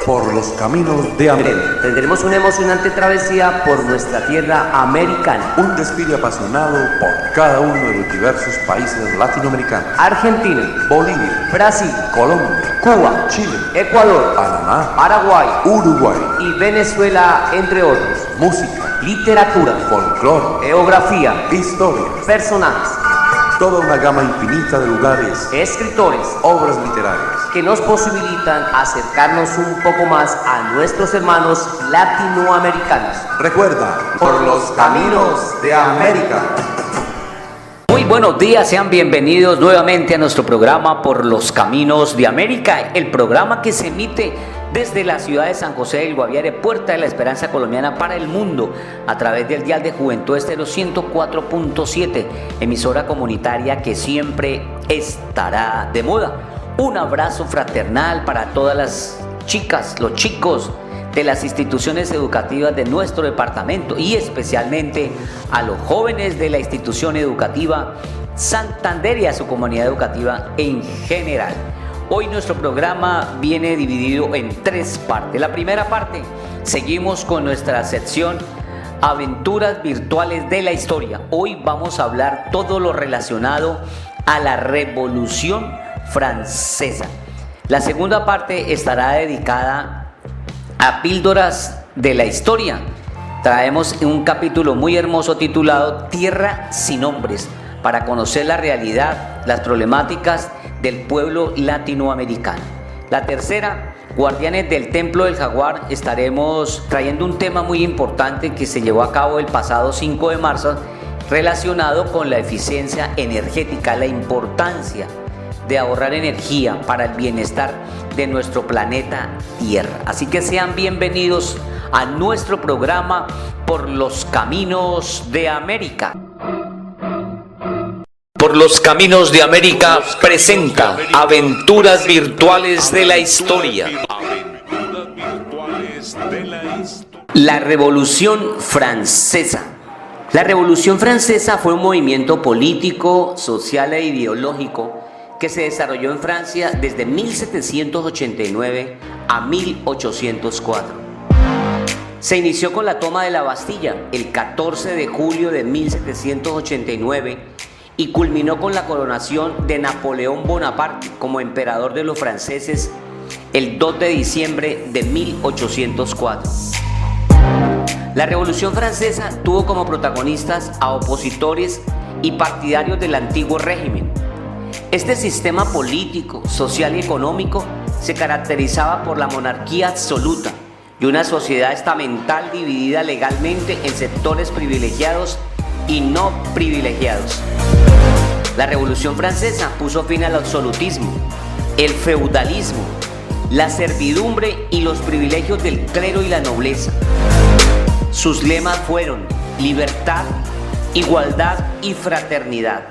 por los caminos de América. Tendremos una emocionante travesía por nuestra tierra americana. Un desfile apasionado por cada uno de los diversos países latinoamericanos. Argentina, Bolivia, Brasil, Colombia, Cuba, Chile, Ecuador, Panamá, Paraguay, Uruguay y Venezuela, entre otros. música, Literatura, folclore, geografía, historia, personajes, toda una gama infinita de lugares, escritores, obras literarias. que nos posibilitan acercarnos un poco más a nuestros hermanos latinoamericanos. Recuerda, por los caminos de América. Muy buenos días, sean bienvenidos nuevamente a nuestro programa Por los Caminos de América, el programa que se emite desde la ciudad de San José del Guaviare, puerta de la esperanza colombiana para el mundo, a través del dial de Juventud Estéreo 104.7, emisora comunitaria que siempre estará de moda. Un abrazo fraternal para todas las chicas, los chicos de las instituciones educativas de nuestro departamento y especialmente a los jóvenes de la institución educativa Santander y a su comunidad educativa en general. Hoy nuestro programa viene dividido en tres partes. La primera parte, seguimos con nuestra sección Aventuras Virtuales de la Historia. Hoy vamos a hablar todo lo relacionado a la Revolución Francesa. La segunda parte estará dedicada a píldoras de la historia. Traemos un capítulo muy hermoso titulado Tierra sin Hombres, para conocer la realidad, las problemáticas del pueblo latinoamericano. La tercera, Guardianes del Templo del Jaguar, estaremos trayendo un tema muy importante que se llevó a cabo el pasado 5 de marzo relacionado con la eficiencia energética, la importancia de ahorrar energía para el bienestar de nuestro planeta Tierra. Así que sean bienvenidos a nuestro programa Por los Caminos de América. Por los Caminos de América presenta Aventuras Virtuales de la Historia. La Revolución Francesa. La Revolución Francesa fue un movimiento político, social e ideológico que se desarrolló en Francia desde 1789 a 1804. Se inició con la toma de la Bastilla el 14 de julio de 1789 y culminó con la coronación de Napoleón Bonaparte como emperador de los franceses el 2 de diciembre de 1804. La Revolución Francesa tuvo como protagonistas a opositores y partidarios del antiguo régimen. Este sistema político, social y económico se caracterizaba por la monarquía absoluta y una sociedad estamental dividida legalmente en sectores privilegiados y no privilegiados. La Revolución Francesa puso fin al absolutismo, el feudalismo, la servidumbre y los privilegios del clero y la nobleza. Sus lemas fueron libertad, igualdad y fraternidad.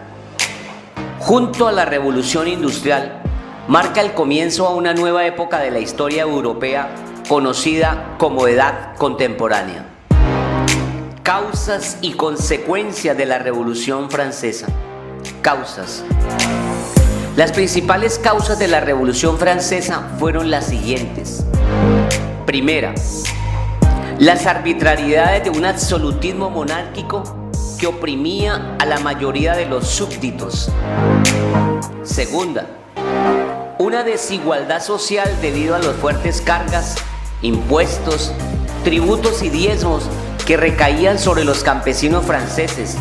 Junto a la Revolución Industrial, marca el comienzo a una nueva época de la historia europea conocida como Edad Contemporánea. Causas y consecuencias de la Revolución Francesa. Causas. Las principales causas de la Revolución Francesa fueron las siguientes. Primera, las arbitrariedades de un absolutismo monárquico que oprimía a la mayoría de los súbditos. Segunda, una desigualdad social debido a las fuertes cargas, impuestos, tributos y diezmos que recaían sobre los campesinos franceses,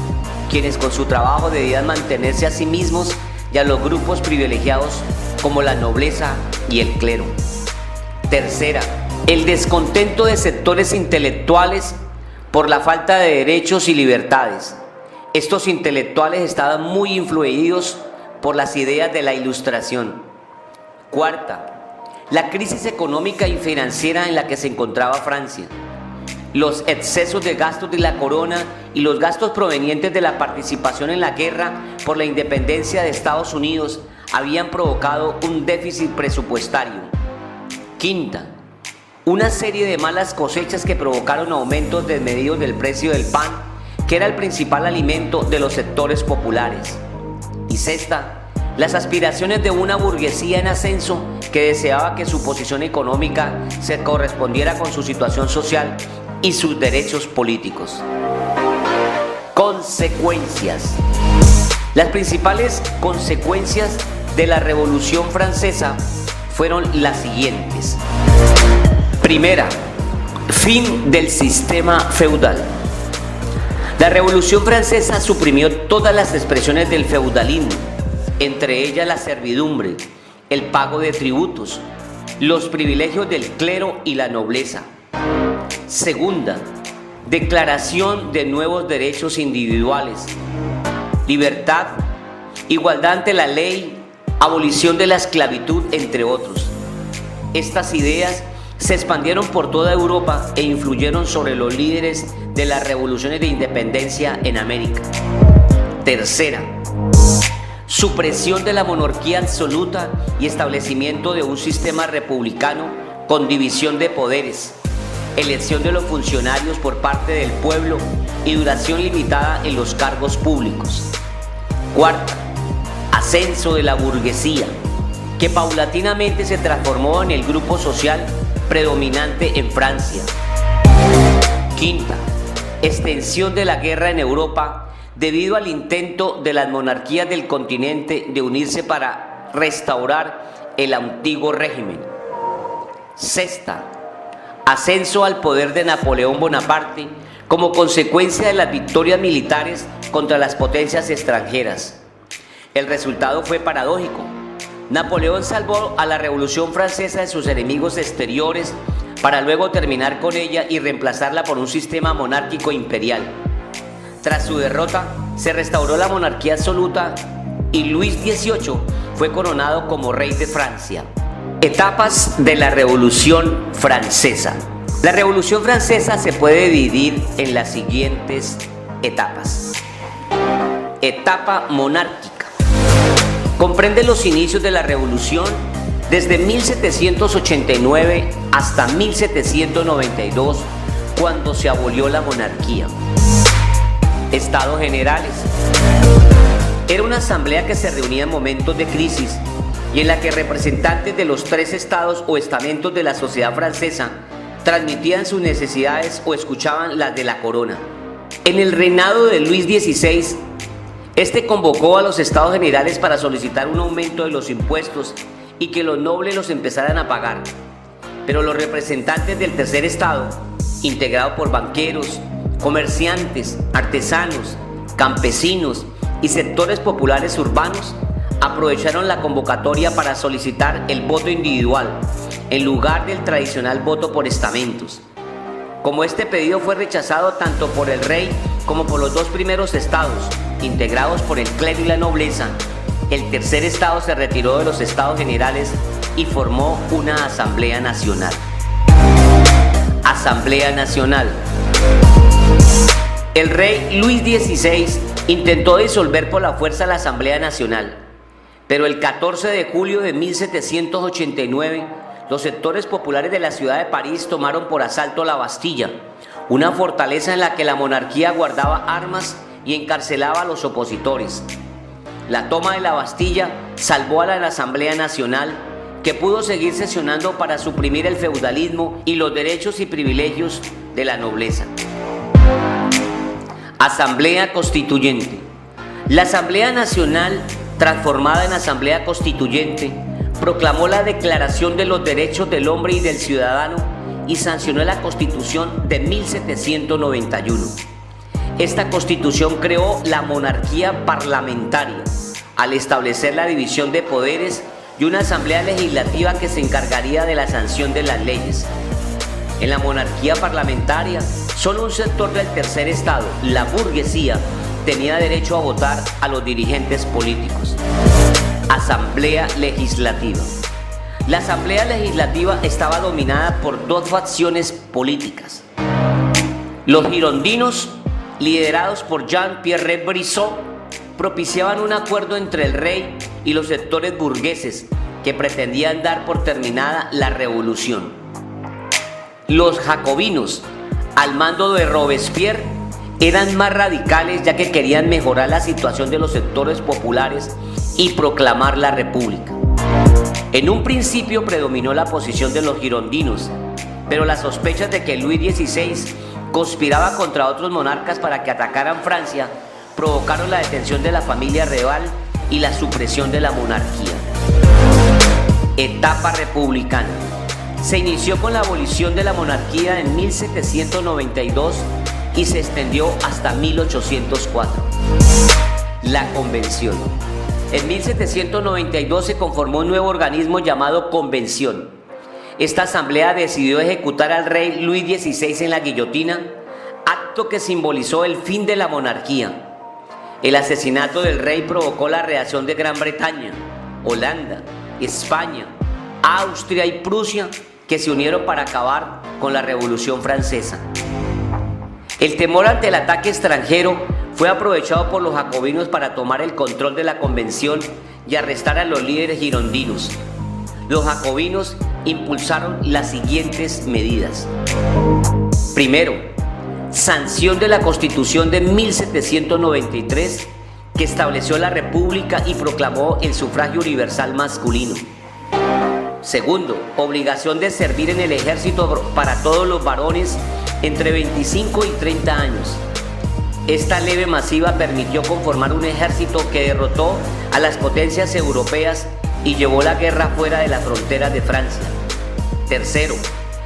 quienes con su trabajo debían mantenerse a sí mismos y a los grupos privilegiados como la nobleza y el clero. Tercera, el descontento de sectores intelectuales por la falta de derechos y libertades. Estos intelectuales estaban muy influidos por las ideas de la Ilustración. Cuarta, la crisis económica y financiera en la que se encontraba Francia. Los excesos de gastos de la corona y los gastos provenientes de la participación en la guerra por la independencia de Estados Unidos habían provocado un déficit presupuestario. Quinta, una serie de malas cosechas que provocaron aumentos desmedidos del precio del pan, que era el principal alimento de los sectores populares. Y sexta, las aspiraciones de una burguesía en ascenso que deseaba que su posición económica se correspondiera con su situación social y sus derechos políticos. Consecuencias. Las principales consecuencias de la Revolución Francesa fueron las siguientes. Primera, fin del sistema feudal. La Revolución Francesa suprimió todas las expresiones del feudalismo, entre ellas la servidumbre, el pago de tributos, los privilegios del clero y la nobleza. Segunda, declaración de nuevos derechos individuales, libertad, igualdad ante la ley, abolición de la esclavitud, entre otros. Estas ideas se expandieron por toda Europa e influyeron sobre los líderes de las revoluciones de independencia en América. Tercera, supresión de la monarquía absoluta y establecimiento de un sistema republicano con división de poderes, elección de los funcionarios por parte del pueblo y duración limitada en los cargos públicos. Cuarta, ascenso de la burguesía, que paulatinamente se transformó en el grupo social predominante en Francia. Quinta, extensión de la guerra en Europa debido al intento de las monarquías del continente de unirse para restaurar el antiguo régimen. Sexta, ascenso al poder de Napoleón Bonaparte como consecuencia de las victorias militares contra las potencias extranjeras. El resultado fue paradójico. Napoleón salvó a la Revolución Francesa de sus enemigos exteriores para luego terminar con ella y reemplazarla por un sistema monárquico imperial. Tras su derrota, se restauró la monarquía absoluta y Luis XVIII fue coronado como rey de Francia. Etapas de la Revolución Francesa. La Revolución Francesa se puede dividir en las siguientes etapas. Etapa monárquica. Comprende los inicios de la revolución desde 1789 hasta 1792, cuando se abolió la monarquía. Estados Generales. Era una asamblea que se reunía en momentos de crisis y en la que representantes de los tres estados o estamentos de la sociedad francesa transmitían sus necesidades o escuchaban las de la corona. En el reinado de Luis XVI, este convocó a los Estados Generales para solicitar un aumento de los impuestos y que los nobles los empezaran a pagar. Pero los representantes del tercer estado, integrado por banqueros, comerciantes, artesanos, campesinos y sectores populares urbanos, aprovecharon la convocatoria para solicitar el voto individual en lugar del tradicional voto por estamentos. Como este pedido fue rechazado tanto por el rey como por los dos primeros estados, integrados por el clero y la nobleza, el tercer estado se retiró de los Estados Generales y formó una Asamblea Nacional. Asamblea Nacional. El rey Luis XVI intentó disolver por la fuerza la Asamblea Nacional, pero el 14 de julio de 1789, los sectores populares de la ciudad de París tomaron por asalto la Bastilla, una fortaleza en la que la monarquía guardaba armas y encarcelaba a los opositores. La toma de la Bastilla salvó a la Asamblea Nacional, que pudo seguir sesionando para suprimir el feudalismo y los derechos y privilegios de la nobleza. Asamblea Constituyente. La Asamblea Nacional, transformada en Asamblea Constituyente, proclamó la Declaración de los Derechos del Hombre y del Ciudadano y sancionó la Constitución de 1791. Esta Constitución creó la monarquía parlamentaria al establecer la división de poderes y una asamblea legislativa que se encargaría de la sanción de las leyes. En la monarquía parlamentaria, solo un sector del tercer estado, la burguesía, tenía derecho a votar a los dirigentes políticos. Asamblea Legislativa. La Asamblea Legislativa estaba dominada por dos facciones políticas. Los girondinos, liderados por Jean-Pierre Brissot, propiciaban un acuerdo entre el rey y los sectores burgueses que pretendían dar por terminada la revolución. Los jacobinos, al mando de Robespierre, eran más radicales ya que querían mejorar la situación de los sectores populares y proclamar la república. En un principio predominó la posición de los girondinos, pero las sospechas de que Luis XVI conspiraba contra otros monarcas para que atacaran Francia provocaron la detención de la familia real y la supresión de la monarquía. Etapa republicana. Se inició con la abolición de la monarquía en 1792 y se extendió hasta 1804. La Convención. En 1792 se conformó un nuevo organismo llamado Convención. Esta asamblea decidió ejecutar al rey Luis XVI en la guillotina, acto que simbolizó el fin de la monarquía. El asesinato del rey provocó la reacción de Gran Bretaña, Holanda, España, Austria y Prusia, que se unieron para acabar con la Revolución Francesa. El temor ante el ataque extranjero fue aprovechado por los jacobinos para tomar el control de la Convención y arrestar a los líderes girondinos. Los jacobinos impulsaron las siguientes medidas. Primero, sanción de la Constitución de 1793, que estableció la República y proclamó el sufragio universal masculino. Segundo, obligación de servir en el ejército para todos los varones entre 25 y 30 años. Esta leve masiva permitió conformar un ejército que derrotó a las potencias europeas y llevó la guerra fuera de las fronteras de Francia. Tercero,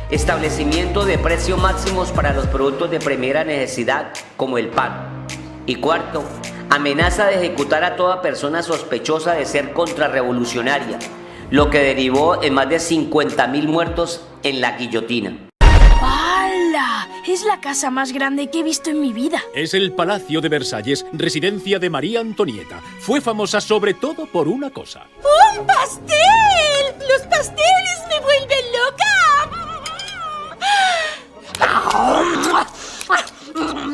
establecimiento de precios máximos para los productos de primera necesidad como el pan. Y cuarto, amenaza de ejecutar a toda persona sospechosa de ser contrarrevolucionaria, lo que derivó en más de 50.000 muertos en la guillotina. ¡Hala! Es la casa más grande que he visto en mi vida. Es el Palacio de Versalles, residencia de María Antonieta. Fue famosa sobre todo por una cosa. ¡Un pastel! ¡Los pasteles me vuelven loca!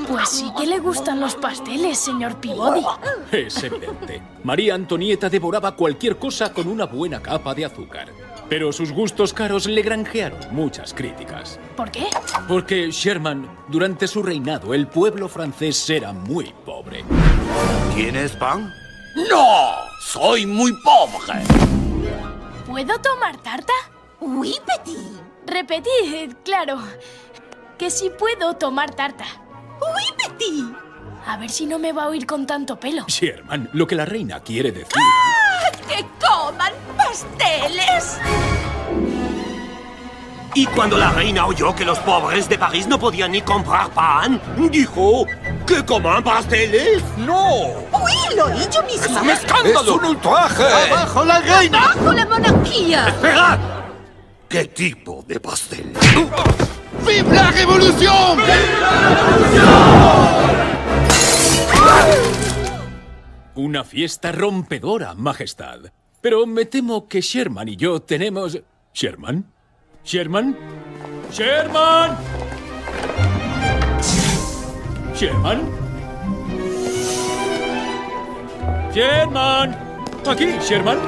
Pues sí que le gustan los pasteles, señor Peabody. Es evidente. María Antonieta devoraba cualquier cosa con una buena capa de azúcar. Pero sus gustos caros le granjearon muchas críticas. ¿Por qué? Porque Sherman, durante su reinado, el pueblo francés era muy pobre. ¿Tienes pan? ¡No! ¡Soy muy pobre! ¿Puedo tomar tarta? ¡Oui, petit! Repetid, claro. Que sí puedo tomar tarta. ¡Oui, petit! A ver si no me va a oír con tanto pelo. Sherman, lo que la reina quiere decir... ¡Que coman pasteles! Y cuando la reina oyó que los pobres de París no podían ni comprar pan, dijo que coman pasteles. ¡No! ¡Oui, lo oí yo misma! ¡Es un escándalo! ¡Es un ultraje! ¡Abajo la reina! ¡Bajo la monarquía! ¡Esperad! ¿Qué tipo de pastel? ¡Vive la revolución! ¡Vive la revolución! Una fiesta rompedora, majestad. Pero me temo que Sherman y yo tenemos... ¿Sherman? ¿Sherman? ¡Sherman! ¿Sherman? ¡Sherman! ¿Aquí, Sherman?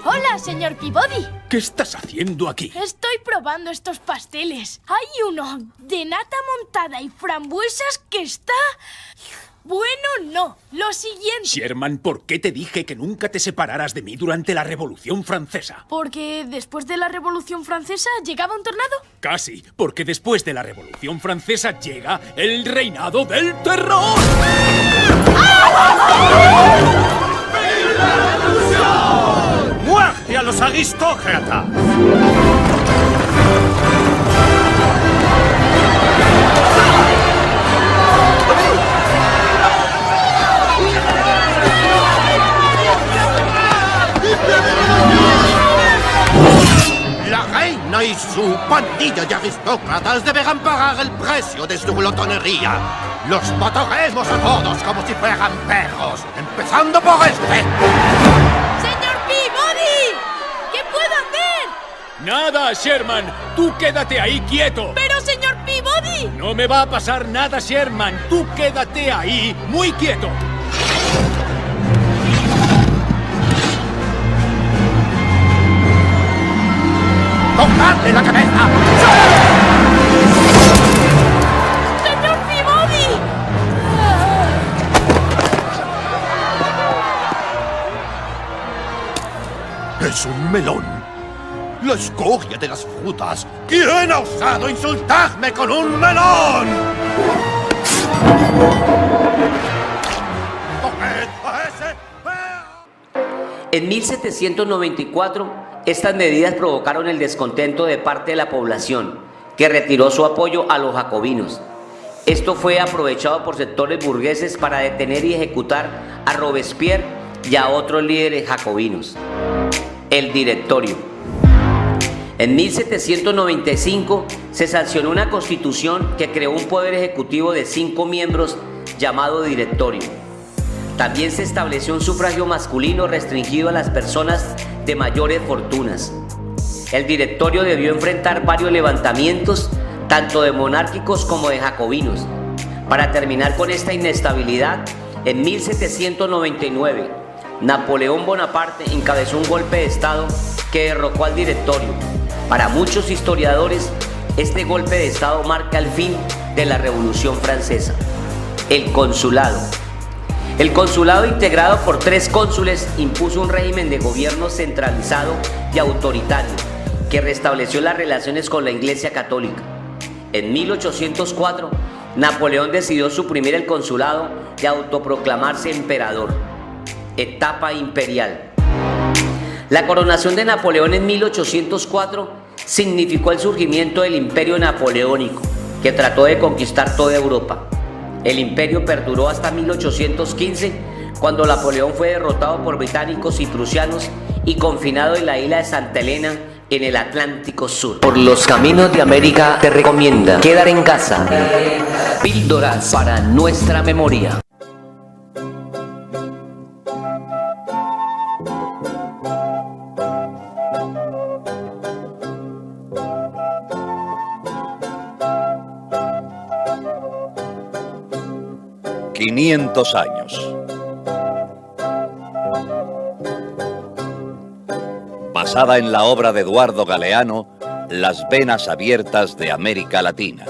Hola, señor Peabody. ¿Qué estás haciendo aquí? Estoy probando estos pasteles. Hay uno de nata montada y frambuesas que está... Bueno, no. Lo siguiente. Sherman, ¿por qué te dije que nunca te separaras de mí durante la Revolución Francesa? Porque después de la Revolución Francesa llegaba un tornado. Casi, porque después de la Revolución Francesa llega el reinado del terror. ¡Muerte a los aristócratas! La reina y su pandilla de aristócratas deberán pagar el precio de su glotonería. Los mataremos a todos como si fueran perros, empezando por este. ¡Señor Peabody! ¿Qué puedo hacer? Nada, Sherman. Tú quédate ahí quieto. ¡Pero, señor Peabody! No me va a pasar nada, Sherman. Tú quédate ahí muy quieto. ¡Tocadle la cabeza! ¡Señor Peabody! es un melón. La escoria de las frutas. ¿Quién ha osado insultarme con un melón? ¡Coged a ese! En 1794, estas medidas provocaron el descontento de parte de la población, que retiró su apoyo a los jacobinos. Esto fue aprovechado por sectores burgueses para detener y ejecutar a Robespierre y a otros líderes jacobinos. El Directorio. En 1795 se sancionó una constitución que creó un poder ejecutivo de 5 miembros llamado Directorio. También se estableció un sufragio masculino restringido a las personas de mayores fortunas. El Directorio debió enfrentar varios levantamientos, tanto de monárquicos como de jacobinos. Para terminar con esta inestabilidad, en 1799, Napoleón Bonaparte encabezó un golpe de Estado que derrocó al Directorio. Para muchos historiadores, este golpe de Estado marca el fin de la Revolución Francesa. El Consulado. El consulado, integrado por 3 cónsules, impuso un régimen de gobierno centralizado y autoritario que restableció las relaciones con la Iglesia Católica. En 1804, Napoleón decidió suprimir el consulado y autoproclamarse emperador. Etapa imperial. La coronación de Napoleón en 1804 significó el surgimiento del Imperio Napoleónico, que trató de conquistar toda Europa. El imperio perduró hasta 1815, cuando Napoleón fue derrotado por británicos y prusianos y confinado en la isla de Santa Elena, en el Atlántico Sur. Por los caminos de América te recomienda quedar en casa. Píldoras para nuestra memoria. ...500 años. Basada en la obra de Eduardo Galeano, Las venas abiertas de América Latina.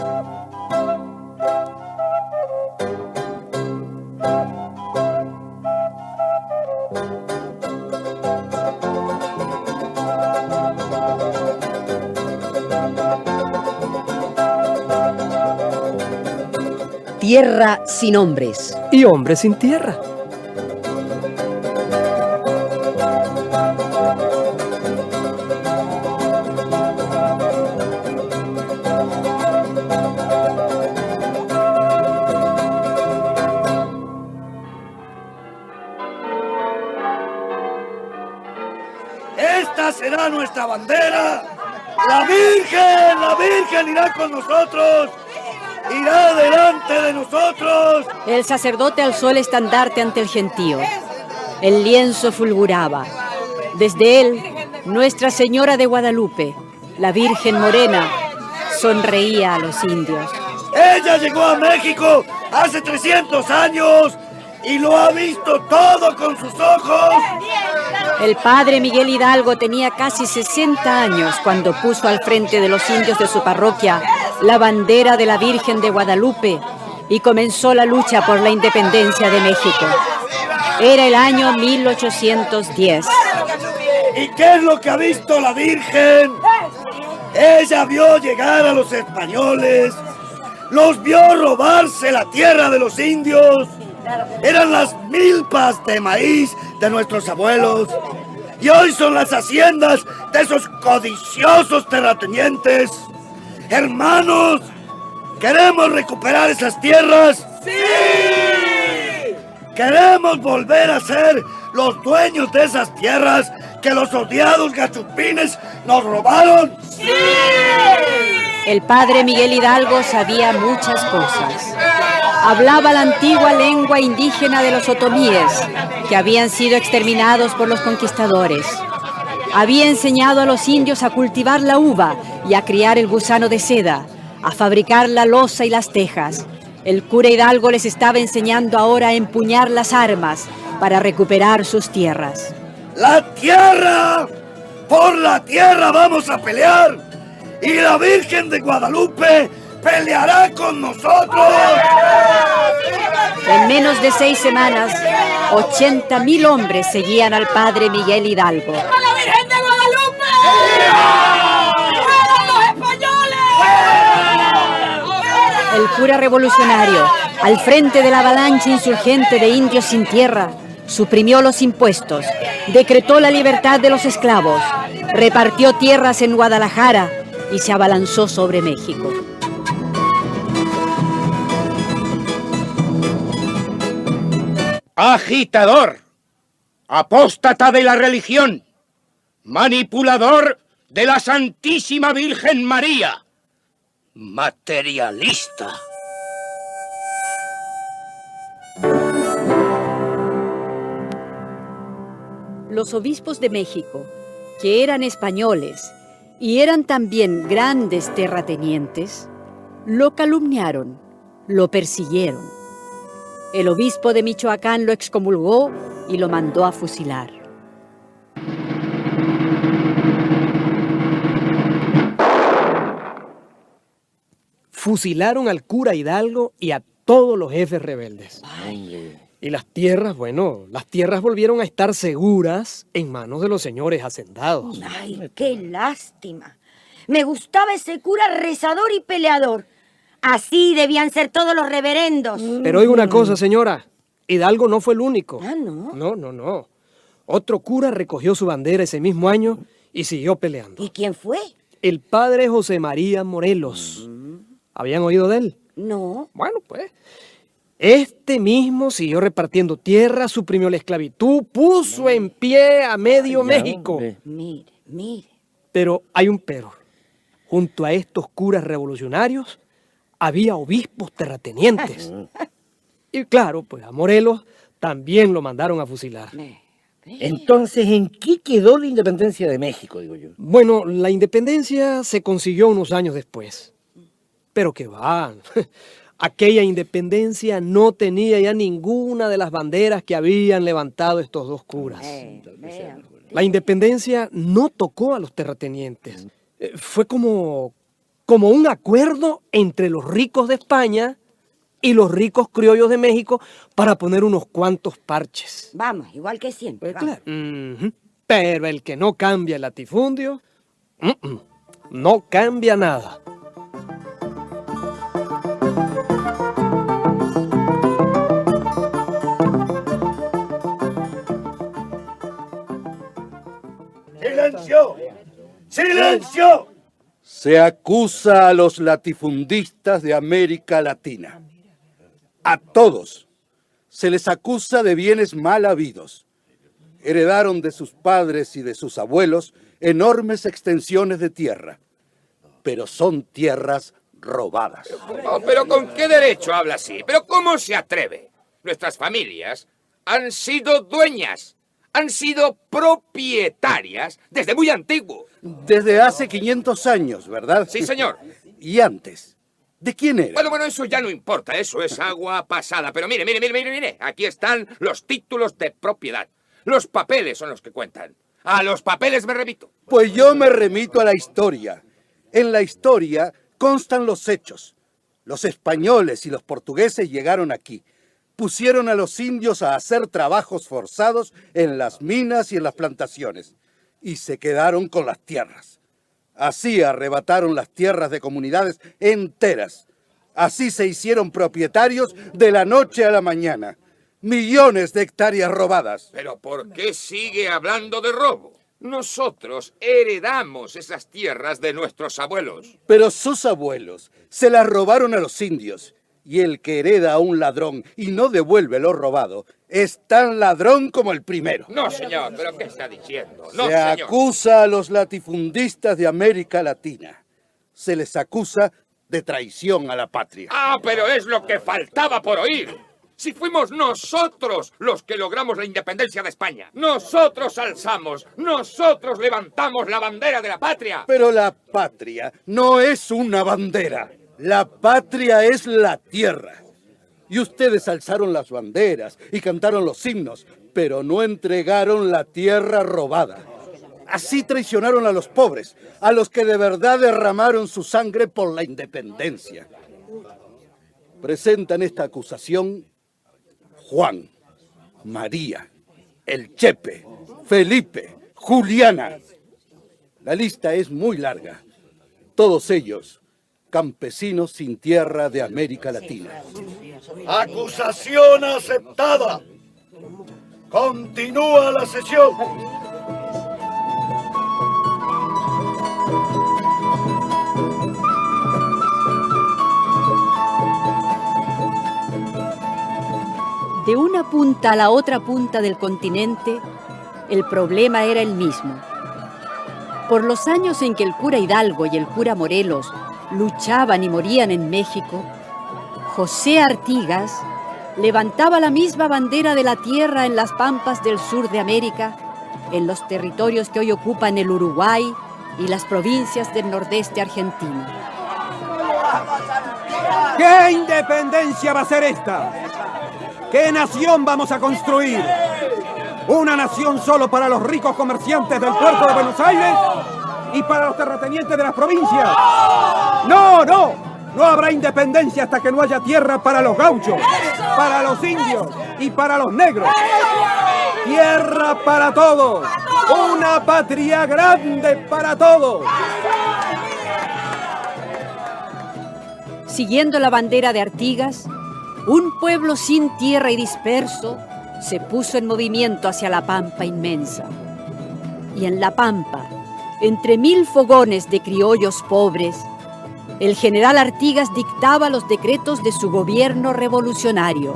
Tierra sin hombres. Y hombres sin tierra. Esta será nuestra bandera. La Virgen irá con nosotros. Irá delante de nosotros. El sacerdote alzó el estandarte ante el gentío. El lienzo fulguraba. Desde él, Nuestra Señora de Guadalupe, la Virgen Morena, sonreía a los indios. Ella llegó a México hace 300 años y lo ha visto todo con sus ojos. El padre Miguel Hidalgo tenía casi 60 años cuando puso al frente de los indios de su parroquia la bandera de la Virgen de Guadalupe y comenzó la lucha por la independencia de México. Era el año 1810. ¿Y qué es lo que ha visto la Virgen? Ella vio llegar a los españoles, los vio robarse la tierra de los indios. Eran las milpas de maíz de nuestros abuelos y hoy son las haciendas de esos codiciosos terratenientes. Hermanos, ¿queremos recuperar esas tierras? ¡Sí! ¿Queremos volver a ser los dueños de esas tierras que los odiados gachupines nos robaron? ¡Sí! El padre Miguel Hidalgo sabía muchas cosas. Hablaba la antigua lengua indígena de los otomíes, que habían sido exterminados por los conquistadores. Había enseñado a los indios a cultivar la uva y a criar el gusano de seda, a fabricar la loza y las tejas. El cura Hidalgo les estaba enseñando ahora a empuñar las armas para recuperar sus tierras. ¡La tierra! ¡Por la tierra vamos a pelear! ¡Y la Virgen de Guadalupe peleará con nosotros! En menos de 6 semanas, 80,000 hombres seguían al padre Miguel Hidalgo. ¡A la Virgen de El cura revolucionario, al frente de la avalancha insurgente de indios sin tierra, suprimió los impuestos, decretó la libertad de los esclavos, repartió tierras en Guadalajara y se abalanzó sobre México. Agitador, apóstata de la religión, manipulador de la Santísima Virgen María, materialista. Los obispos de México, que eran españoles y eran también grandes terratenientes, lo calumniaron, lo persiguieron. El obispo de Michoacán lo excomulgó y lo mandó a fusilar. Fusilaron al cura Hidalgo y a todos los jefes rebeldes. Y las tierras, bueno, las tierras volvieron a estar seguras en manos de los señores hacendados. Ay, qué lástima. Me gustaba ese cura rezador y peleador. Así debían ser todos los reverendos. Pero oiga una cosa, señora. Hidalgo no fue el único. Ah, ¿no? No. Otro cura recogió su bandera ese mismo año y siguió peleando. ¿Y quién fue? El padre José María Morelos. ¿Habían oído de él? No. Bueno, pues, este mismo siguió repartiendo tierra, suprimió la esclavitud, puso en pie a medio México. Mire. Pero hay un pero. Junto a estos curas revolucionarios, había obispos terratenientes. Y claro, pues a Morelos también lo mandaron a fusilar. Entonces, ¿en qué quedó la independencia de México, digo yo? Bueno, la independencia se consiguió unos años después. Pero que va. Aquella independencia no tenía ya ninguna de las banderas que habían levantado estos dos curas. La independencia no tocó a los terratenientes. Fue como un acuerdo entre los ricos de España y los ricos criollos de México para poner unos cuantos parches. Vamos, igual que siempre. Pues claro. Pero el que no cambia el latifundio, no cambia nada. ¡Silencio! ¡Silencio! Se acusa a los latifundistas de América Latina. A todos se les acusa de bienes mal habidos. Heredaron de sus padres y de sus abuelos enormes extensiones de tierra, pero son tierras robadas. ¿Pero con qué derecho habla así? ¿Pero cómo se atreve? Nuestras familias han sido dueñas, han sido propietarias desde muy antiguo. Desde hace 500 años, ¿verdad? Sí, señor. ¿Y antes? ¿De quién era? Bueno, eso ya no importa, eso es agua pasada. Pero mire, aquí están los títulos de propiedad. Los papeles son los que cuentan. A los papeles me remito. Pues yo me remito a la historia. En la historia constan los hechos. Los españoles y los portugueses llegaron aquí. Pusieron a los indios a hacer trabajos forzados en las minas y en las plantaciones. Y se quedaron con las tierras. Así arrebataron las tierras de comunidades enteras. Así se hicieron propietarios de la noche a la mañana. Millones de hectáreas robadas. ¿Pero por qué sigue hablando de robo? Nosotros heredamos esas tierras de nuestros abuelos. Pero sus abuelos se las robaron a los indios. Y el que hereda a un ladrón y no devuelve lo robado es tan ladrón como el primero. No, señor, ¿pero qué está diciendo? No, Se señor. acusa a los latifundistas de América Latina. Se les acusa de traición a la patria. Ah, pero es lo que faltaba por oír. Si fuimos nosotros los que logramos la independencia de España. Nosotros alzamos, nosotros levantamos la bandera de la patria. Pero la patria no es una bandera. La patria es la tierra. Y ustedes alzaron las banderas y cantaron los himnos, pero no entregaron la tierra robada. Así traicionaron a los pobres, a los que de verdad derramaron su sangre por la independencia. Presentan esta acusación Juan, María, el Chepe, Felipe, Juliana. La lista es muy larga. Todos ellos, campesinos sin tierra de América Latina. Acusación aceptada. Continúa la sesión. De una punta a la otra punta del continente, el problema era el mismo. Por los años en que el cura Hidalgo y el cura Morelos luchaban y morían en México, José Artigas levantaba la misma bandera de la tierra en las pampas del sur de América, en los territorios que hoy ocupan el Uruguay y las provincias del nordeste argentino. ¿Qué independencia va a ser esta? ¿Qué nación vamos a construir? ¿Una nación solo para los ricos comerciantes del puerto de Buenos Aires y para los terratenientes de las provincias? ¡No, no! No habrá independencia hasta que no haya tierra para los gauchos, para los indios y para los negros. Tierra para todos. Una patria grande para todos. Siguiendo la bandera de Artigas, un pueblo sin tierra y disperso se puso en movimiento hacia la pampa inmensa. Y en la pampa, entre 1000 fogones de criollos pobres, el general Artigas dictaba los decretos de su gobierno revolucionario.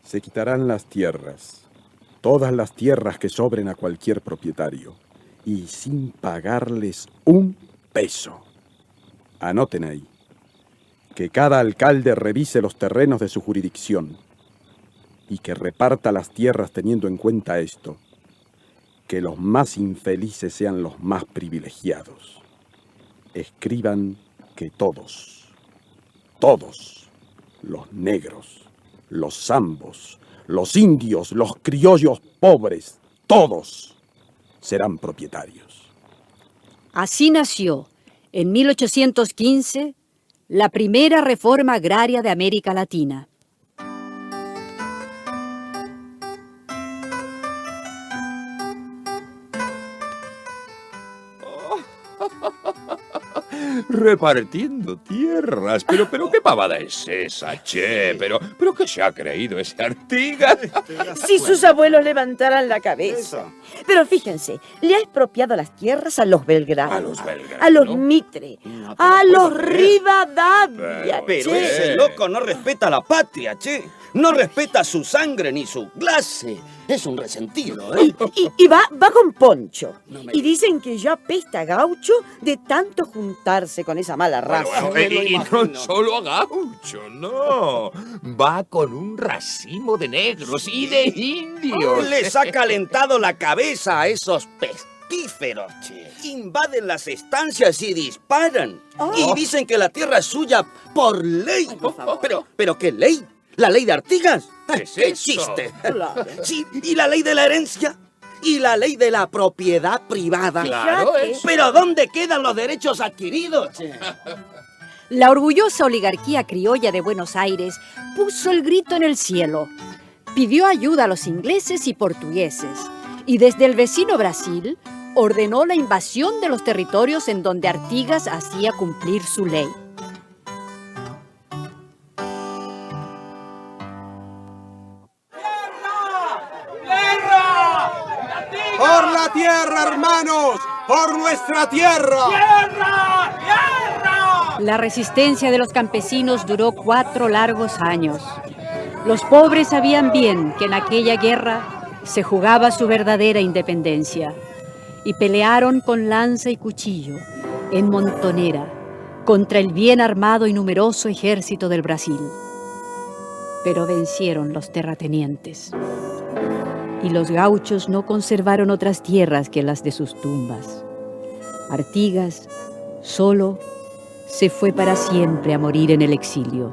Se quitarán las tierras, todas las tierras que sobren a cualquier propietario, y sin pagarles un peso. Anoten ahí, que cada alcalde revise los terrenos de su jurisdicción y que reparta las tierras teniendo en cuenta esto, que los más infelices sean los más privilegiados. Escriban que todos, los negros, los zambos, los indios, los criollos pobres, todos serán propietarios. Así nació, en 1815, la primera reforma agraria de América Latina. Repartiendo tierras. Pero ¿qué pavada es esa, che? ¿Pero qué se ha creído ese Artigas? Si sus abuelos levantaran la cabeza. Pero fíjense, le ha expropiado las tierras a los Belgrano. A los Belgrano. A los Mitre. A los Rivadavia, Pero che. ese loco no respeta la patria, che. No respeta su sangre ni su clase. Es un resentido, ¿eh? Y va con poncho. Y dicen que ya apesta gaucho de tanto juntarse con esa mala raza. Y no solo a gaucho, no. Va con un racimo de negros y de indios. Les ha calentado la cabeza a esos pestíferos, che. Invaden las estancias y disparan. Y dicen que la tierra es suya por ley. ¿Pero qué ley? ¿La ley de Artigas? ¿Qué chiste? Sí, ¿y la ley de la herencia? ¿Y la ley de la propiedad privada? Claro, eso. ¿Pero dónde quedan los derechos adquiridos? La orgullosa oligarquía criolla de Buenos Aires puso el grito en el cielo. Pidió ayuda a los ingleses y portugueses. Y desde el vecino Brasil ordenó la invasión de los territorios en donde Artigas hacía cumplir su ley. ¡Por la tierra, hermanos! ¡Por nuestra tierra! ¡Tierra! ¡Tierra! La resistencia de los campesinos duró 4 largos años. Los pobres sabían bien que en aquella guerra se jugaba su verdadera independencia y pelearon con lanza y cuchillo, en montonera, contra el bien armado y numeroso ejército del Brasil. Pero vencieron los terratenientes. Y los gauchos no conservaron otras tierras que las de sus tumbas. Artigas, solo, se fue para siempre a morir en el exilio.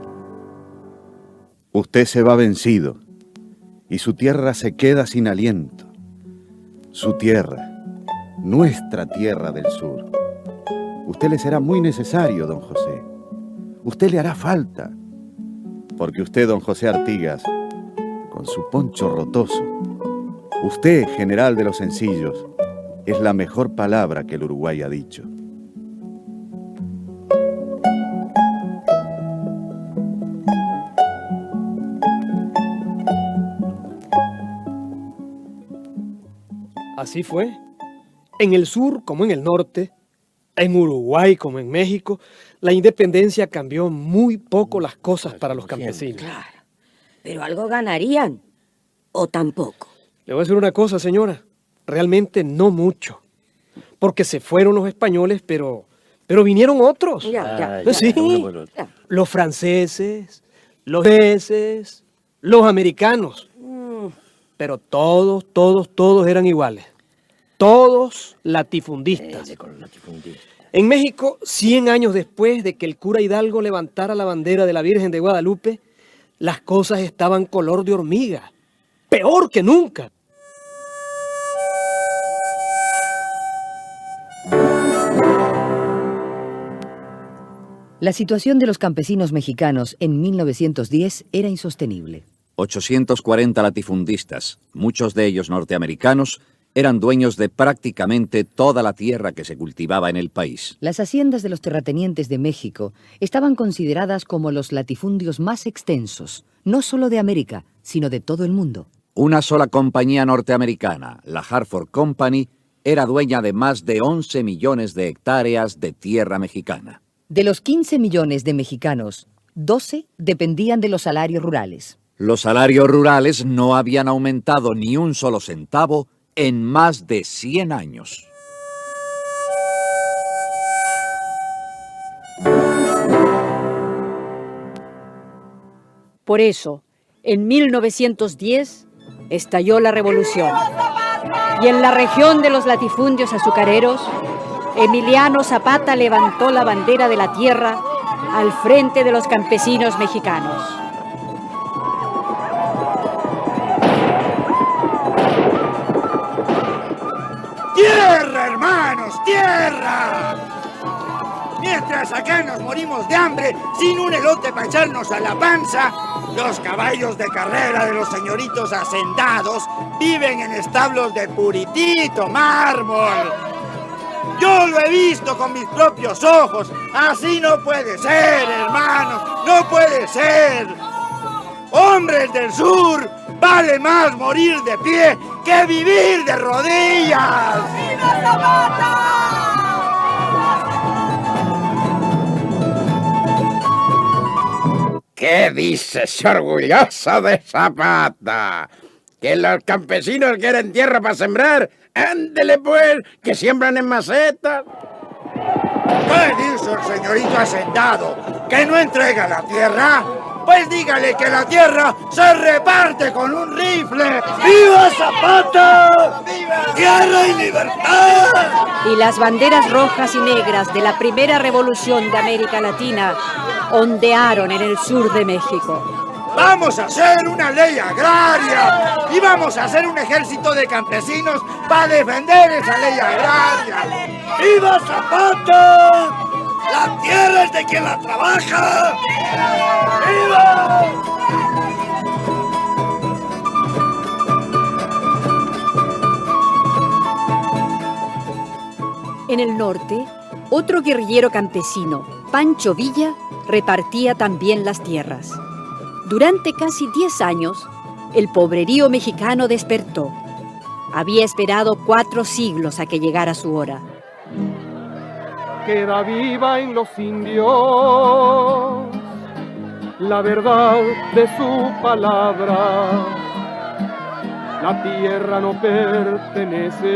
Usted se va vencido y su tierra se queda sin aliento. Su tierra, nuestra tierra del sur. Usted le será muy necesario, don José. Usted le hará falta. Porque usted, don José Artigas, con su poncho rotoso, usted, general de los sencillos, es la mejor palabra que el Uruguay ha dicho. Así fue. En el sur como en el norte, en Uruguay como en México, la independencia cambió muy poco las cosas para los campesinos. Claro. Pero algo ganarían. ¿O tampoco? Le voy a decir una cosa, señora. Realmente no mucho. Porque se fueron los españoles, pero vinieron otros. Sí. Los franceses, los ingleses, los americanos. Pero todos eran iguales. Todos latifundistas. En México, 100 años después de que el cura Hidalgo levantara la bandera de la Virgen de Guadalupe, las cosas estaban color de hormiga. Peor que nunca. La situación de los campesinos mexicanos en 1910 era insostenible. 840 latifundistas, muchos de ellos norteamericanos, eran dueños de prácticamente toda la tierra que se cultivaba en el país. Las haciendas de los terratenientes de México estaban consideradas como los latifundios más extensos, no solo de América, sino de todo el mundo. Una sola compañía norteamericana, la Hartford Company, era dueña de más de 11 millones de hectáreas de tierra mexicana. De los 15 millones de mexicanos, 12 dependían de los salarios rurales. Los salarios rurales no habían aumentado ni un solo centavo en más de 100 años. Por eso, en 1910 estalló la revolución. Y en la región de los latifundios azucareros, Emiliano Zapata levantó la bandera de la tierra al frente de los campesinos mexicanos. ¡Tierra, hermanos! ¡Tierra! Mientras acá nos morimos de hambre sin un elote para echarnos a la panza, los caballos de carrera de los señoritos hacendados viven en establos de puritito mármol. Yo lo he visto con mis propios ojos. Así no puede ser, hermanos. No puede ser. Hombres del sur, vale más morir de pie que vivir de rodillas. ¡Viva Zapata! ¿Qué dices, orgulloso de Zapata? ¿Que los campesinos quieren tierra para sembrar? ¡Ándele pues, que siembran en macetas! ¿Qué dice el señorito hacendado? ¿Que no entrega la tierra? Pues dígale que la tierra se reparte con un rifle. ¡Viva Zapata! ¡Viva! ¡Tierra y libertad! Y las banderas rojas y negras de la primera revolución de América Latina ondearon en el sur de México. Vamos a hacer una ley agraria y vamos a hacer un ejército de campesinos para defender esa ley agraria. ¡Viva Zapata! ¡La tierra es de quien la trabaja! ¡Viva! En el norte, otro guerrillero campesino, Pancho Villa, repartía también las tierras. Durante casi 10 años, el pobrerío mexicano despertó. Había esperado 4 siglos a que llegara su hora. Queda viva en los indios la verdad de su palabra. La tierra no pertenece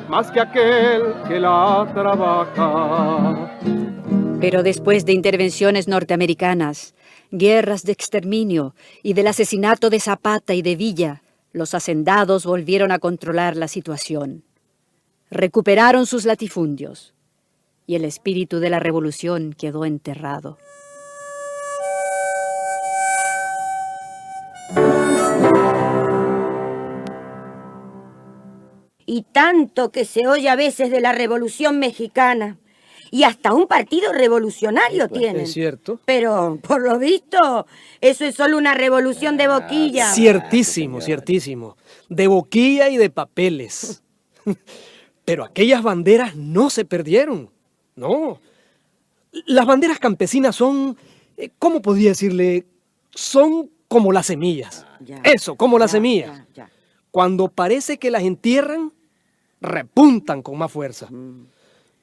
más que a aquel que la trabaja. Pero después de intervenciones norteamericanas, guerras de exterminio y del asesinato de Zapata y de Villa, los hacendados volvieron a controlar la situación. Recuperaron sus latifundios y el espíritu de la revolución quedó enterrado. Y tanto que se oye a veces de la Revolución Mexicana, Y hasta un partido revolucionario tienen. Es cierto. Pero, por lo visto, eso es solo una revolución de boquilla. Ciertísimo, ciertísimo. De boquilla y de papeles. Pero aquellas banderas no se perdieron. No. Las banderas campesinas son, ¿cómo podría decirle? Son como las semillas. Eso, como las semillas. Cuando parece que las entierran, repuntan con más fuerza.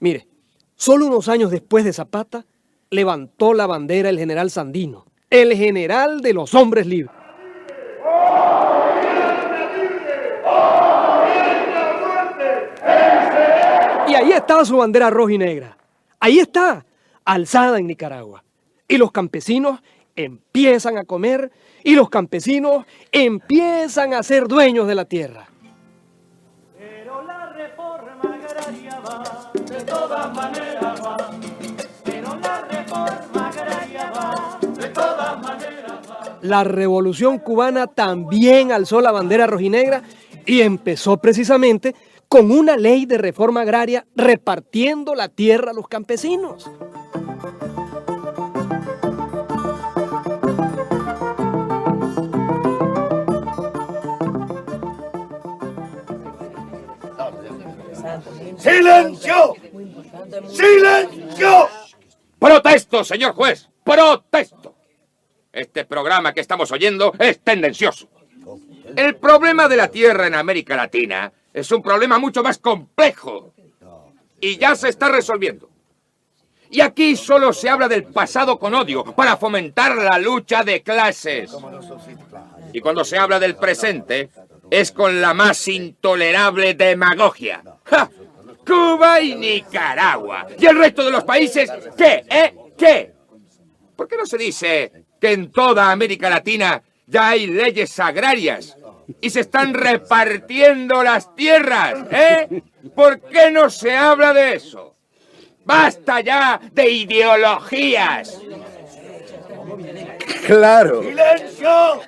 Mire, solo unos años después de Zapata, levantó la bandera el general Sandino, el general de los hombres libres. Y ahí estaba su bandera roja y negra. Ahí está, alzada en Nicaragua. Y los campesinos empiezan a comer y los campesinos empiezan a ser dueños de la tierra. Pero la reforma agraria va, de todas maneras va. Pero la reforma agraria va, de todas maneras va. La revolución cubana también alzó la bandera rojinegra y empezó precisamente con una ley de reforma agraria repartiendo la tierra a los campesinos. ¡Silencio! ¡Silencio! ¡Protesto, señor juez! ¡Protesto! Este programa que estamos oyendo es tendencioso. El problema de la tierra en América Latina es un problema mucho más complejo. Y ya se está resolviendo. Y aquí solo se habla del pasado con odio para fomentar la lucha de clases. Y cuando se habla del presente, es con la más intolerable demagogia. ¡Ja! Cuba y Nicaragua. ¿Y el resto de los países qué? ¿Qué? ¿Por qué no se dice que en toda América Latina ya hay leyes agrarias y se están repartiendo las tierras? ¿Por qué no se habla de eso? ¡Basta ya de ideologías! ¡Claro! ¡Silencio!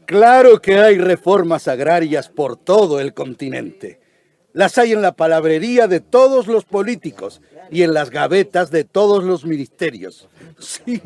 Claro que hay reformas agrarias por todo el continente. Las hay en la palabrería de todos los políticos y en las gavetas de todos los ministerios. Sí,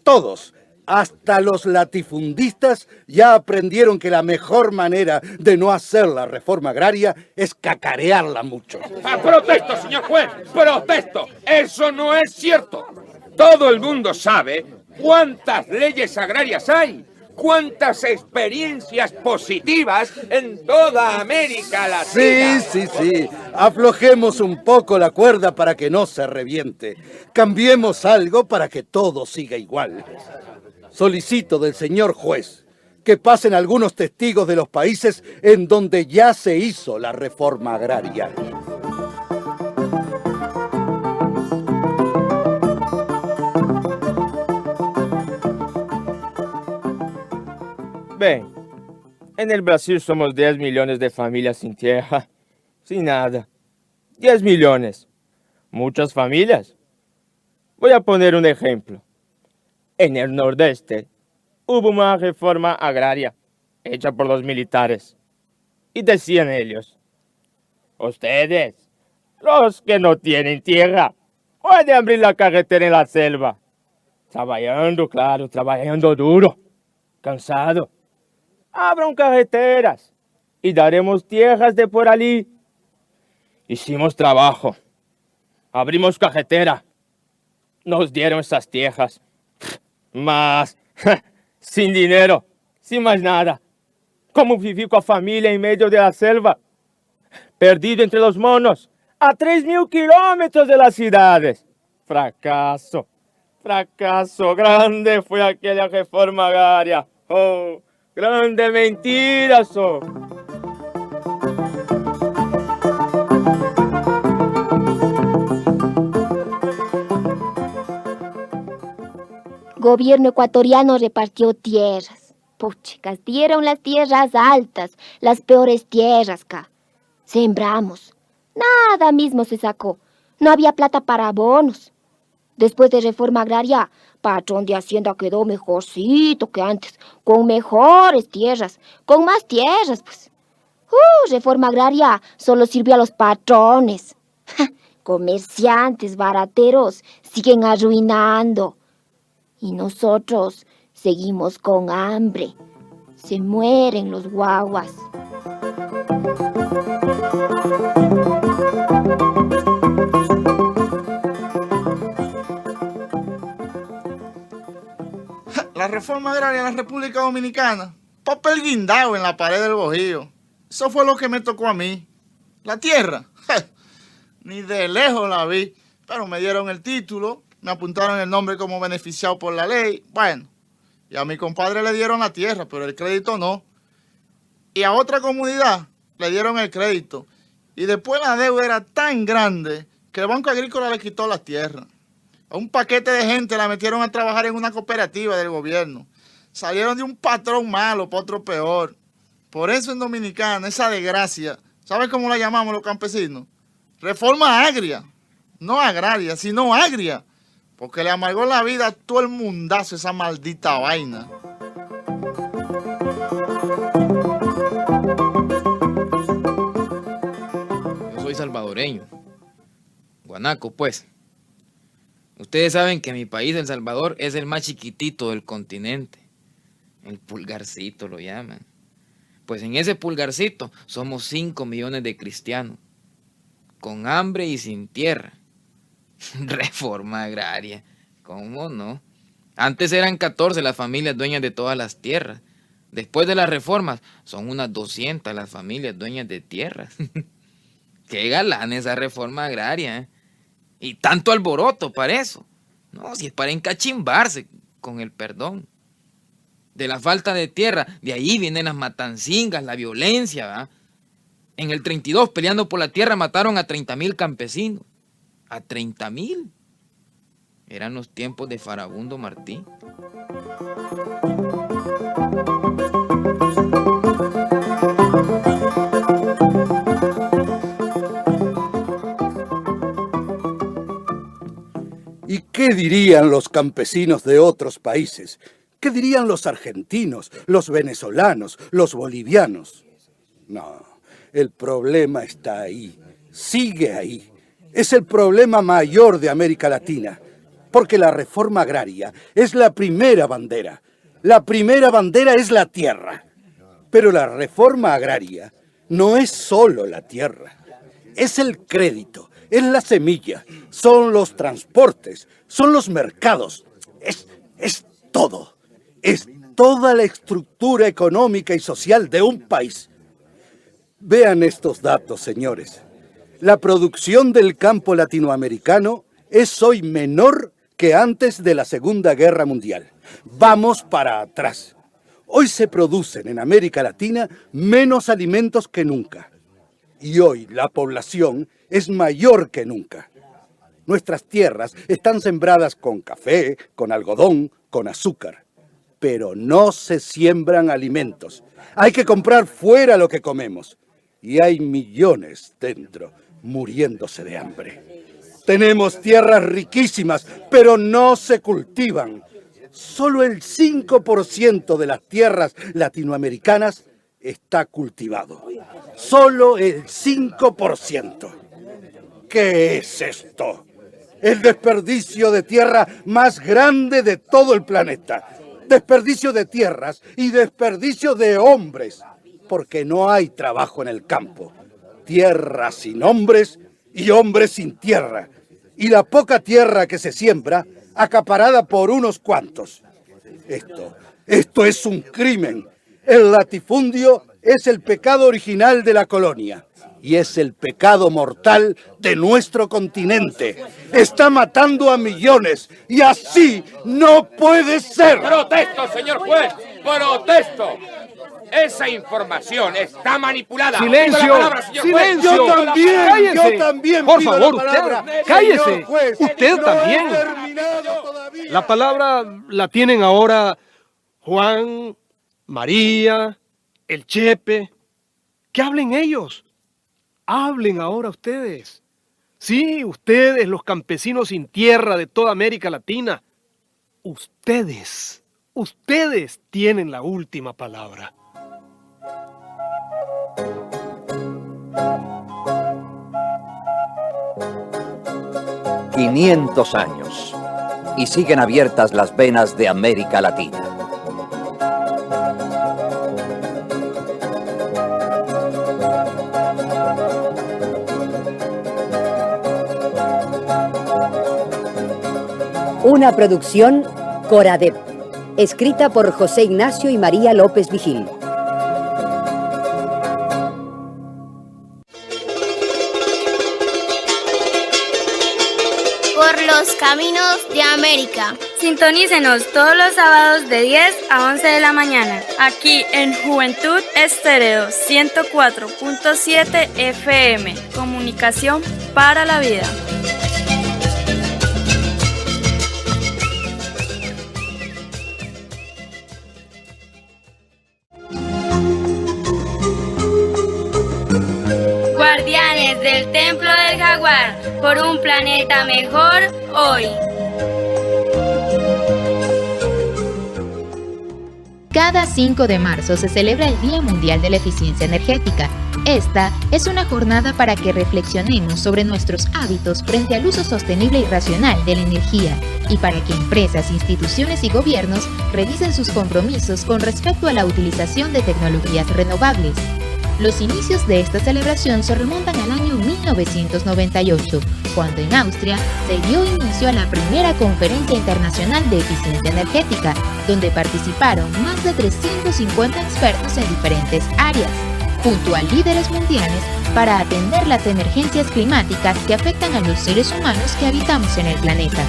todos. Hasta los latifundistas ya aprendieron que la mejor manera de no hacer la reforma agraria es cacarearla mucho. ¡Protesto, señor juez! ¡Protesto! ¡Eso no es cierto! Todo el mundo sabe cuántas leyes agrarias hay, cuántas experiencias positivas en toda América Latina. Sí. Aflojemos un poco la cuerda para que no se reviente. Cambiemos algo para que todo siga igual. Solicito del señor juez que pasen algunos testigos de los países en donde ya se hizo la reforma agraria. Bem, en el Brasil somos 10 millones de familias sin tierra, sin nada. 10 millones. Muchas familias. Voy a poner un ejemplo. En el Nordeste hubo una reforma agraria hecha por los militares. Y decían ellos, ustedes, los que no tienen tierra, pueden abrir la carretera en la selva. Trabajando, claro, trabajando duro, cansado. Abran carreteras y daremos tierras de por allí. Hicimos trabajo. Abrimos carretera. Nos dieron esas tierras. Mas, sin dinero, sin más nada. ¿Cómo viví con la familia en medio de la selva? Perdido entre los monos, a 3.000 kilómetros de las ciudades. Fracaso, fracaso grande fue aquella reforma agraria. Oh, grande mentira, Gobierno ecuatoriano repartió tierras. Puchicas, dieron las tierras altas, las peores tierras acá. Sembramos. Nada mismo se sacó. No había plata para abonos. Después de reforma agraria, patrón de Hacienda quedó mejorcito que antes, con mejores tierras, con más tierras, pues. Reforma agraria solo sirvió a los patrones. Comerciantes barateros siguen arruinando. Y nosotros seguimos con hambre. Se mueren los guaguas. La reforma agraria en la República Dominicana. Papel guindado en la pared del bojío. Eso fue lo que me tocó a mí. La tierra. Ni de lejos la vi. Pero me dieron el título. Me apuntaron el nombre como beneficiado por la ley. Bueno. Y a mi compadre le dieron la tierra, pero el crédito no. Y a otra comunidad le dieron el crédito. Y después la deuda era tan grande que el Banco Agrícola le quitó la tierra. A un paquete de gente la metieron a trabajar en una cooperativa del gobierno. Salieron de un patrón malo para otro peor. Por eso en Dominicana, esa desgracia, ¿sabes cómo la llamamos los campesinos? Reforma agria. No agraria, sino agria. Porque le amargó la vida a todo el mundazo esa maldita vaina. Yo soy salvadoreño. Guanaco, pues. Ustedes saben que mi país, El Salvador, es el más chiquitito del continente. El pulgarcito lo llaman. Pues en ese pulgarcito somos 5 millones de cristianos. Con hambre y sin tierra. Reforma agraria. ¿Cómo no? Antes eran 14 las familias dueñas de todas las tierras. Después de las reformas, son unas 200 las familias dueñas de tierras. Qué galán esa reforma agraria, ¿eh? Y tanto alboroto para eso. No, si es para encachimbarse, con el perdón. De la falta de tierra, de ahí vienen las matancingas, la violencia, ¿verdad? En el 32, peleando por la tierra, mataron a 30,000 campesinos. ¿A 30,000? Eran los tiempos de Farabundo Martí. ¿Y qué dirían los campesinos de otros países? ¿Qué dirían los argentinos, los venezolanos, los bolivianos? No, el problema está ahí, sigue ahí. Es el problema mayor de América Latina, porque la reforma agraria es la primera bandera. La primera bandera es la tierra. Pero la reforma agraria no es solo la tierra, es el crédito, es la semilla, son los transportes, son los mercados, es todo. Es toda la estructura económica y social de un país. Vean estos datos, señores. La producción del campo latinoamericano es hoy menor que antes de la Segunda Guerra Mundial. Vamos para atrás. Hoy se producen en América Latina menos alimentos que nunca. Y hoy la población es mayor que nunca. Nuestras tierras están sembradas con café, con algodón, con azúcar. Pero no se siembran alimentos. Hay que comprar fuera lo que comemos. Y hay millones dentro muriéndose de hambre. Tenemos tierras riquísimas, pero no se cultivan. Solo el 5% de las tierras latinoamericanas está cultivado. Solo el 5%. ¿Qué es esto? El desperdicio de tierra más grande de todo el planeta. Desperdicio de tierras y desperdicio de hombres, porque no hay trabajo en el campo. Tierra sin hombres y hombres sin tierra. Y la poca tierra que se siembra, acaparada por unos cuantos. Esto es un crimen. El latifundio es el pecado original de la colonia. Y es el pecado mortal de nuestro continente. Está matando a millones. Y así no puede ser. ¡Protesto, señor juez! ¡Protesto! Esa información está manipulada. ¡Silencio! Pido la palabra, señor juez. ¡Silencio! Yo también Por pido favor, la palabra. usted, cállese. Señor juez, Usted no también. he terminado todavía. La palabra la tienen ahora Juan, María, el Chepe. Que hablen ellos. Hablen ahora ustedes. Sí, ustedes, los campesinos sin tierra de toda América Latina. Ustedes tienen la última palabra. 500 años y siguen abiertas las venas de América Latina. Una producción Coradep, escrita por José Ignacio y María López Vigil. Por los caminos de América. Sintonícenos todos los sábados de 10 a 11 de la mañana, aquí en Juventud Estéreo 104.7 FM. Comunicación para la vida. Guardianes del Templo del Jaguar, por un planeta mejor hoy. Cada 5 de marzo se celebra el Día Mundial de la Eficiencia Energética. Esta es una jornada para que reflexionemos sobre nuestros hábitos frente al uso sostenible y racional de la energía y para que empresas, instituciones y gobiernos revisen sus compromisos con respecto a la utilización de tecnologías renovables. Los inicios de esta celebración se remontan al año 1998, cuando en Austria se dio inicio a la primera Conferencia Internacional de Eficiencia Energética, donde participaron más de 350 expertos en diferentes áreas, junto a líderes mundiales, para atender las emergencias climáticas que afectan a los seres humanos que habitamos en el planeta.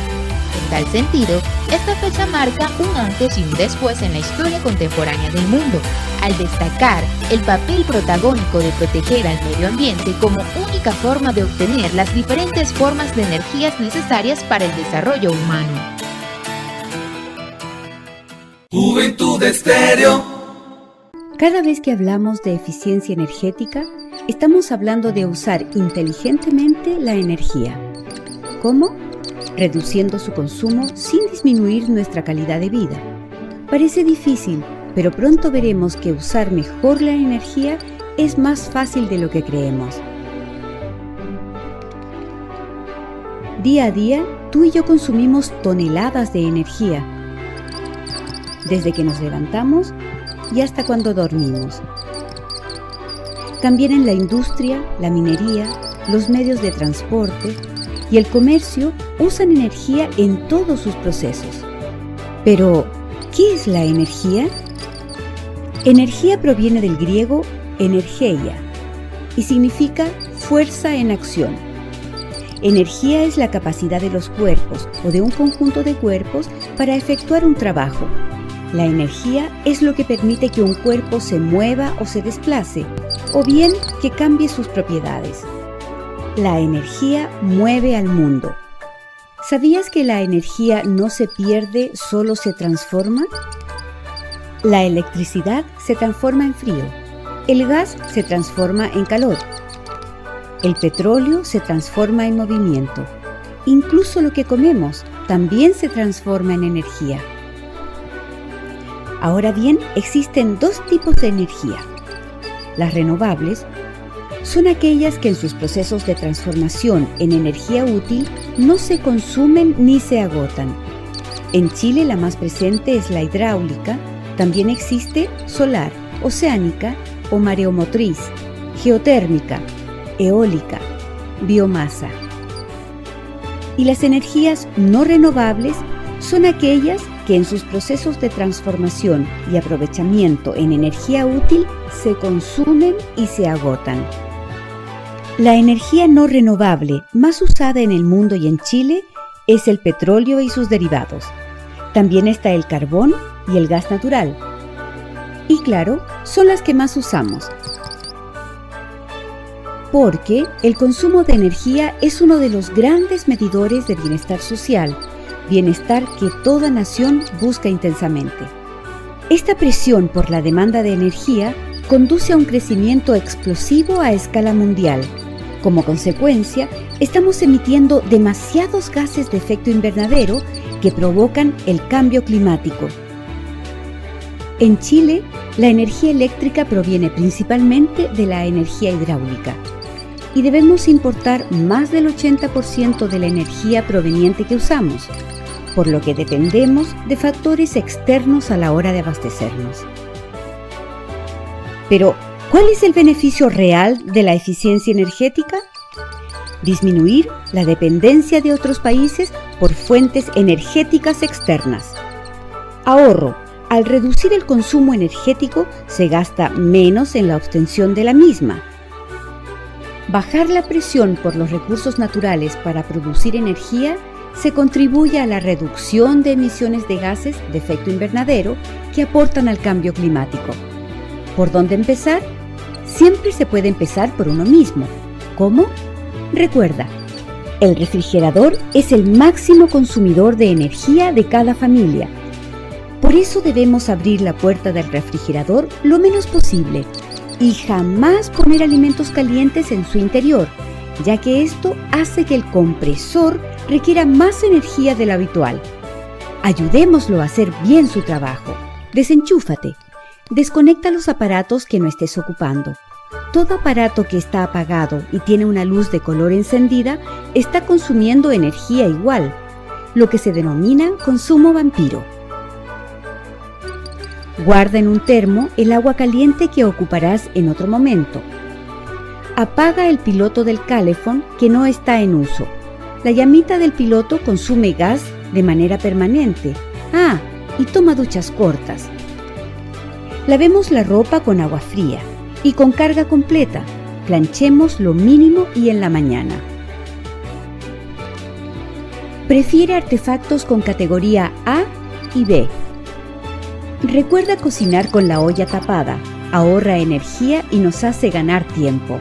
En tal sentido, esta fecha marca un antes y un después en la historia contemporánea del mundo, al destacar el papel protagónico de proteger al medio ambiente como única forma de obtener las diferentes formas de energías necesarias para el desarrollo humano. Juventud Estéreo. Cada vez que hablamos de eficiencia energética, estamos hablando de usar inteligentemente la energía. ¿Cómo? Reduciendo su consumo sin disminuir nuestra calidad de vida. Parece difícil, pero pronto veremos que usar mejor la energía es más fácil de lo que creemos. Día a día, tú y yo consumimos toneladas de energía, desde que nos levantamos y hasta cuando dormimos. También en la industria, la minería, los medios de transporte y el comercio usan energía en todos sus procesos. Pero, ¿qué es la energía? Energía proviene del griego energeia y significa fuerza en acción. Energía es la capacidad de los cuerpos o de un conjunto de cuerpos para efectuar un trabajo. La energía es lo que permite que un cuerpo se mueva o se desplace, o bien que cambie sus propiedades. La energía mueve al mundo. ¿Sabías que la energía no se pierde, solo se transforma? La electricidad se transforma en frío. El gas se transforma en calor. El petróleo se transforma en movimiento. Incluso lo que comemos también se transforma en energía. Ahora bien, existen dos tipos de energía. Las renovables son aquellas que en sus procesos de transformación en energía útil no se consumen ni se agotan. En Chile la más presente es la hidráulica, también existe solar, oceánica o mareomotriz, geotérmica, eólica, biomasa. Y las energías no renovables son aquellas que en sus procesos de transformación y aprovechamiento en energía útil se consumen y se agotan. La energía no renovable más usada en el mundo y en Chile es el petróleo y sus derivados. También está el carbón y el gas natural. Y claro, son las que más usamos. Porque el consumo de energía es uno de los grandes medidores de bienestar social, bienestar que toda nación busca intensamente. Esta presión por la demanda de energía conduce a un crecimiento explosivo a escala mundial. Como consecuencia, estamos emitiendo demasiados gases de efecto invernadero que provocan el cambio climático. En Chile, la energía eléctrica proviene principalmente de la energía hidráulica. y debemos importar más del 80% de la energía proveniente que usamos, por lo que dependemos de factores externos a la hora de abastecernos. Pero, ¿cuál es el beneficio real de la eficiencia energética? Disminuir la dependencia de otros países por fuentes energéticas externas. Ahorro. Al reducir el consumo energético, se gasta menos en la obtención de la misma. Bajar la presión por los recursos naturales para producir energía se contribuye a la reducción de emisiones de gases de efecto invernadero que aportan al cambio climático. ¿Por dónde empezar? Siempre se puede empezar por uno mismo. ¿Cómo? Recuerda, el refrigerador es el máximo consumidor de energía de cada familia. Por eso debemos abrir la puerta del refrigerador lo menos posible y jamás poner alimentos calientes en su interior, ya que esto hace que el compresor requiera más energía de la habitual. Ayudémoslo a hacer bien su trabajo. Desenchúfate. Desconecta los aparatos que no estés ocupando. Todo aparato que está apagado y tiene una luz de color encendida está consumiendo energía igual, lo que se denomina consumo vampiro. Guarda en un termo el agua caliente que ocuparás en otro momento. Apaga el piloto del calefón que no está en uso. La llamita del piloto consume gas de manera permanente. Y toma duchas cortas. Lavemos la ropa con agua fría y con carga completa. Planchemos lo mínimo y en la mañana. Prefiere artefactos con categoría A y B. Recuerda cocinar con la olla tapada, ahorra energía y nos hace ganar tiempo.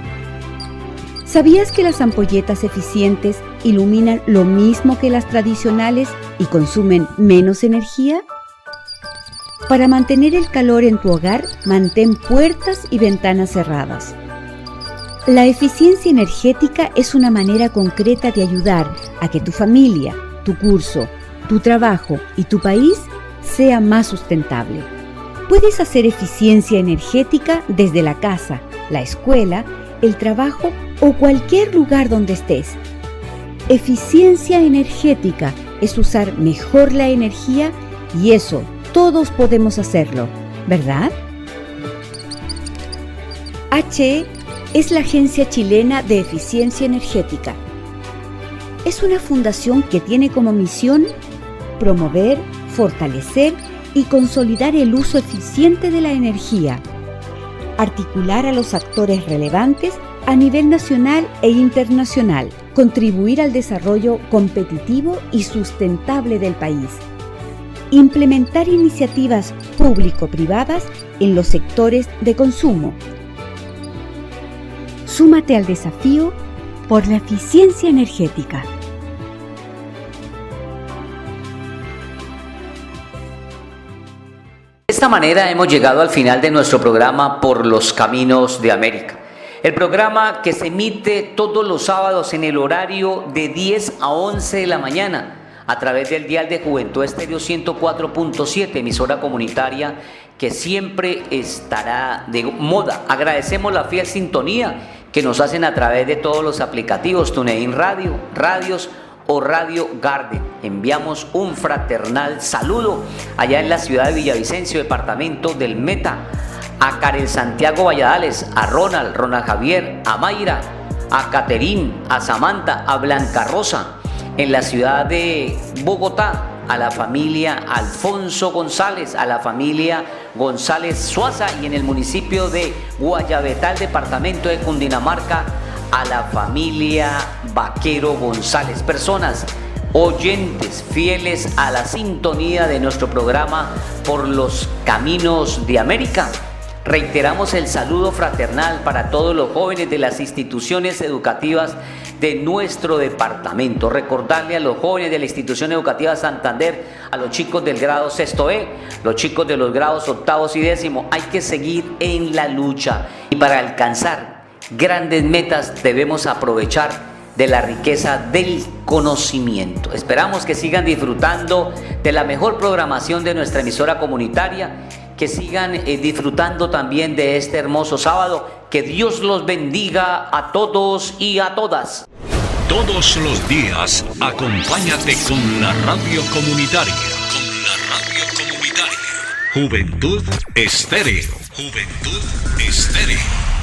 ¿Sabías que las ampolletas eficientes iluminan lo mismo que las tradicionales y consumen menos energía? Para mantener el calor en tu hogar, mantén puertas y ventanas cerradas. La eficiencia energética es una manera concreta de ayudar a que tu familia, tu curso, tu trabajo y tu país sea más sustentable. Puedes hacer eficiencia energética desde la casa, la escuela, el trabajo o cualquier lugar donde estés. Eficiencia energética es usar mejor la energía y eso todos podemos hacerlo, ¿verdad? HE es la Agencia Chilena de Eficiencia Energética. Es una fundación que tiene como misión promover, fortalecer y consolidar el uso eficiente de la energía, articular a los actores relevantes a nivel nacional e internacional, contribuir al desarrollo competitivo y sustentable del país, implementar iniciativas público-privadas en los sectores de consumo. Súmate al desafío por la eficiencia energética. De esta manera hemos llegado al final de nuestro programa Por los Caminos de América. El programa que se emite todos los sábados en el horario de 10 a 11 de la mañana a través del dial de Juventud Estéreo 104.7, emisora comunitaria que siempre estará de moda. Agradecemos la fiel sintonía que nos hacen a través de todos los aplicativos TuneIn Radio, Radios o Radio Garden. Enviamos un fraternal saludo allá en la ciudad de Villavicencio, departamento del Meta, a Karel Santiago Valladales, a Ronald Javier, a Mayra, a Caterín, a Samantha, a Blanca Rosa, en la ciudad de Bogotá, a la familia Alfonso González, a la familia González Suaza, y en el municipio de Guayabetal, departamento de Cundinamarca, a la familia Vaquero González. Personas, oyentes fieles a la sintonía de nuestro programa Por los Caminos de América. Reiteramos el saludo fraternal para todos los jóvenes de las instituciones educativas de nuestro departamento. Recordarle a los jóvenes de la institución educativa Santander, a los chicos del grado sexto E, los chicos de los grados octavos y décimo, hay que seguir en la lucha, y para alcanzar grandes metas debemos aprovechar de la riqueza del conocimiento. Esperamos que sigan disfrutando de la mejor programación de nuestra emisora comunitaria, que sigan disfrutando también de este hermoso sábado, Que Dios los bendiga a todos y a todas. Todos los días, acompáñate con la radio comunitaria. Juventud Estéreo. Juventud Estéreo.